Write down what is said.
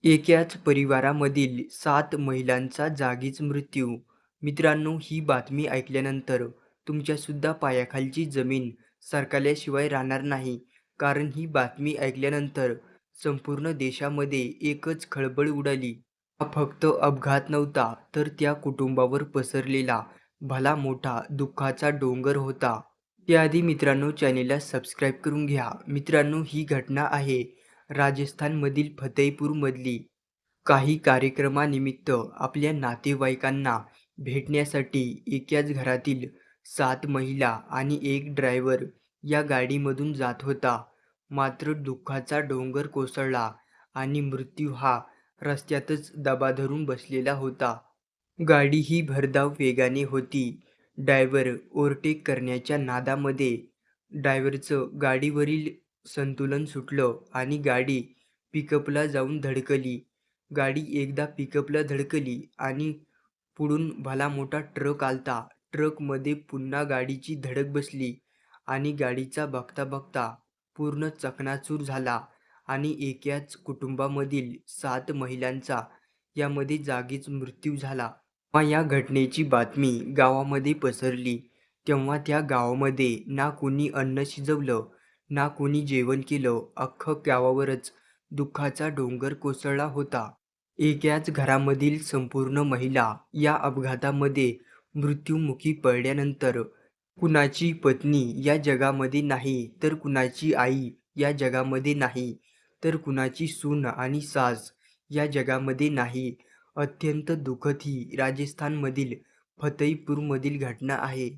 एकाच परिवारामधील 7 महिलांचा जागीच मृत्यू. मित्रांनो, ही बातमी ऐकल्यानंतर तुमच्यासुद्धा पायाखालची जमीन सरकल्याशिवाय राहणार नाही. कारण ही बातमी ऐकल्यानंतर संपूर्ण देशामध्ये एकच खळबळ उडाली. हा फक्त अपघात नव्हता, तर त्या कुटुंबावर पसरलेला भला मोठा दुःखाचा डोंगर होता. त्याआधी मित्रांनो, चॅनेलला सबस्क्राईब करून घ्या. मित्रांनो, ही घटना आहे राजस्थानमधील फतेहपूरमधली. काही कार्यक्रमानिमित्त आपल्या नातेवाईकांना भेटण्यासाठी एकाच घरातील 7 महिला आणि एक ड्रायव्हर या गाडीमधून जात होता. मात्र दुःखाचा डोंगर कोसळला आणि मृत्यू हा रस्त्यातच दबा धरून बसलेला होता. गाडी ही भरधाव वेगाने होती. ड्रायव्हर ओव्हरटेक करण्याच्या नादामध्ये ड्रायव्हरचं गाडीवरील संतुलन सुटलं आणि गाडी पिकअपला जाऊन धडकली. गाडी एकदा पिकअपला धडकली आणि पुढून भला मोठा ट्रक आलता. ट्रकमध्ये पुन्हा गाडीची धडक बसली आणि गाडीचा बघता बघता पूर्ण चकनाचूर झाला आणि एकाच कुटुंबामधील 7 महिलांचा यामध्ये जागीच मृत्यू झाला. जेव्हा या घटनेची बातमी गावामध्ये पसरली, तेव्हा त्या गावामध्ये ना कोणी अन्न शिजवलं, ना कोणी जेवण केलं. अख्खं गावावरच दुःखाचा डोंगर कोसळला होता. एकाच घरामधील संपूर्ण महिला या अपघातामध्ये मृत्युमुखी पडल्यानंतर कुणाची पत्नी या जगामध्ये नाही, तर कुणाची आई या जगामध्ये नाही, तर कुणाची सून आणि सास या जगामध्ये नाही. अत्यंत दुःखद ही राजस्थानमधील फतेहपूरमधील घटना आहे.